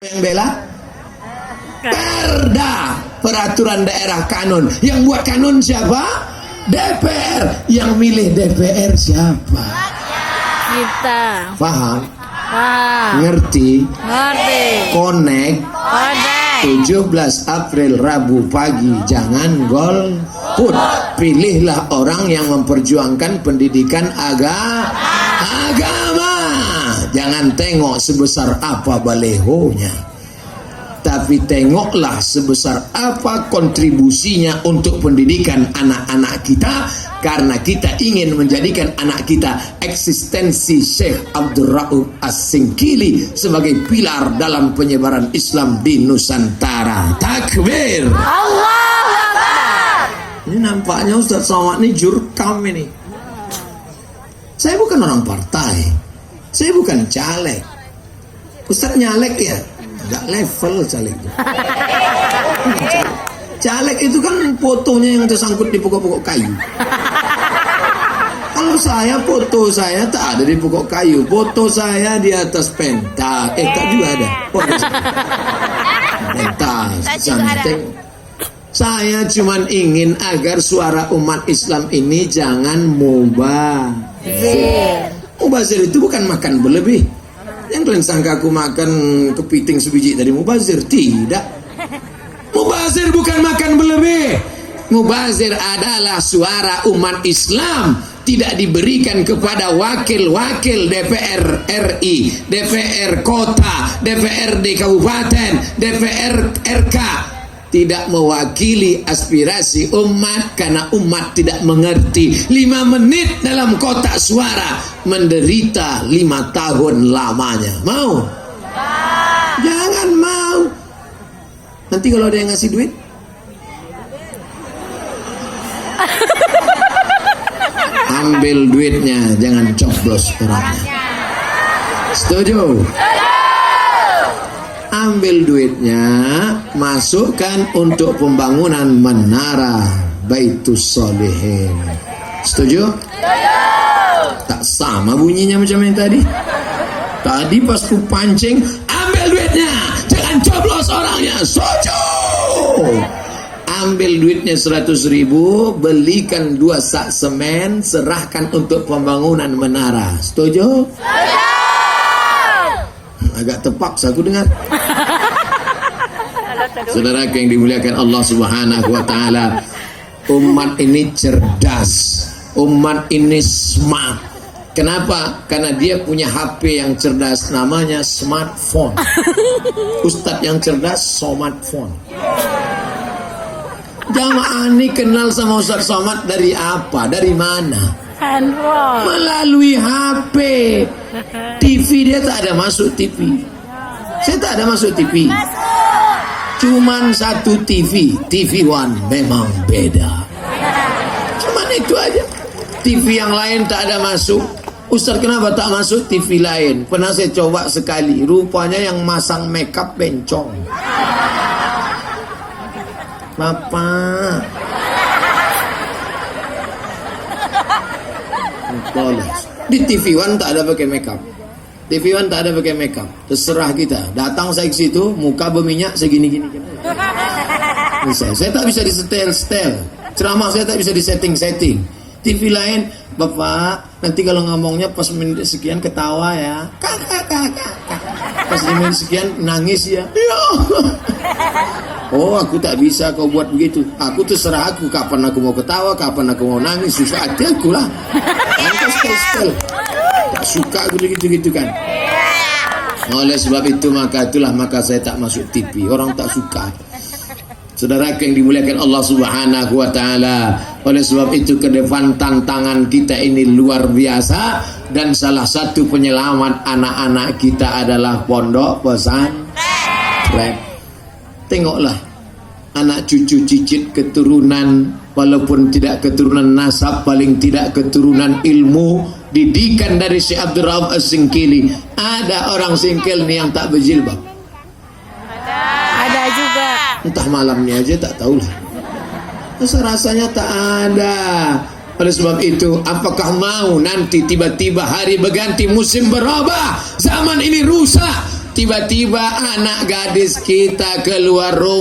Yang bela Perda, peraturan daerah, kanun. Yang buat kanun siapa? DPR. Yang milih DPR siapa? Kita. Paham? Paham. Ngerti? Ngerti. Connect. Connect. 17 April Rabu pagi, jangan golput. Pilihlah orang yang memperjuangkan pendidikan agama. Jangan tengok sebesar apa balehonya, tapi tengoklah sebesar apa kontribusinya untuk pendidikan anak-anak kita, karena kita ingin menjadikan anak kita eksistensi Syekh Abdul Rauf As-Singkili sebagai pilar dalam penyebaran Islam di Nusantara. Takbir. Allahu Akbar. Ini nampaknya Ustaz Somad ini jurkam ini. Saya bukan orang partai, saya bukan caleg. Ustaz nyalek ya, nggak level caleg itu. Caleg itu kan fotonya yang tersangkut di pokok-pokok kayu. Kalau saya, foto saya tak ada di pokok kayu, foto saya di atas pentas. Tak juga ada. Pentas, santai. Saya cuman ingin agar suara umat Islam ini jangan mubazir. Mubazir itu bukan makan berlebih. Yang kalian sangka aku makan kepiting sebiji dari mubazir. Tidak. Mubazir bukan makan berlebih. Mubazir adalah suara umat Islam tidak diberikan kepada wakil-wakil DPR RI, DPR kota, DPRD kabupaten, DPR RK. Tidak mewakili aspirasi umat karena umat tidak mengerti. 5 menit dalam kotak suara menderita 5 tahun lamanya. Mau? Jangan mau. Nanti kalau ada yang ngasih duit, ambil duitnya, jangan coblos orangnya. Setuju? Ambil duitnya, masukkan untuk pembangunan menara Baitus Sholihin. Setuju? Tak sama bunyinya macam yang tadi. Tadi pas ku pancing, ambil duitnya, jangan coblos orangnya. Setuju? Ambil duitnya 100.000, belikan 2 sak semen, serahkan untuk pembangunan menara. Setuju? Agak terpaksa aku dengar. Saudara yang dimuliakan Allah Subhanahu wa taala, umat ini cerdas, umat ini smart. Kenapa? Karena dia punya HP yang cerdas, namanya smartphone. Ustadz yang cerdas, smartphone. Jamaah ini kenal sama Ustadz Somad dari apa? Dari mana? Handphone. Melalui HP. TV dia tak ada masuk TV. Saya tak ada masuk TV. Cuman satu TV, TV One, memang beda. Cuman itu aja. TV yang lain tak ada masuk. Ustaz kenapa tak masuk TV lain? Pernah saya coba sekali. Rupanya yang masang makeup bencong. Bapak. Di TV One tak ada pakai makeup. TV One tak ada pakai makeup. Terserah kita. Datang saya ke situ, muka berminyak segini-gini. Saya tak bisa disetel-setel. Ceramah saya tak bisa disetting-setting. TV lain, Bapak, nanti kalau ngomongnya pas menit sekian ketawa ya. Kakak. Pas menit sekian nangis ya. Oh, aku tak bisa kau buat begitu. Aku terserah aku kapan aku mau ketawa, kapan aku mau nangis, susah hati aku lah. Angkat setel. Tak suka aku gitu kan. Oleh sebab itu maka saya tak masuk TV. Orang tak suka. Saudara yang dimuliakan Allah Subhanahu wa taala, oleh sebab itu ke depan tantangan kita ini luar biasa, dan salah satu penyelamat anak-anak kita adalah pondok pesantren. Tengoklah anak cucu cicit keturunan, walaupun tidak keturunan nasab, paling tidak keturunan ilmu, didikan dari Syekh Abdul Rauf As-Singkili. Ada orang Singkil nih yang tak berjilbab? Ada juga. Entah malamnya aja tak tahulah. Rasanya tak ada. Oleh sebab itu, apakah mau nanti tiba-tiba hari berganti, musim berubah, zaman ini rusak, tiba-tiba anak gadis kita keluar rumah.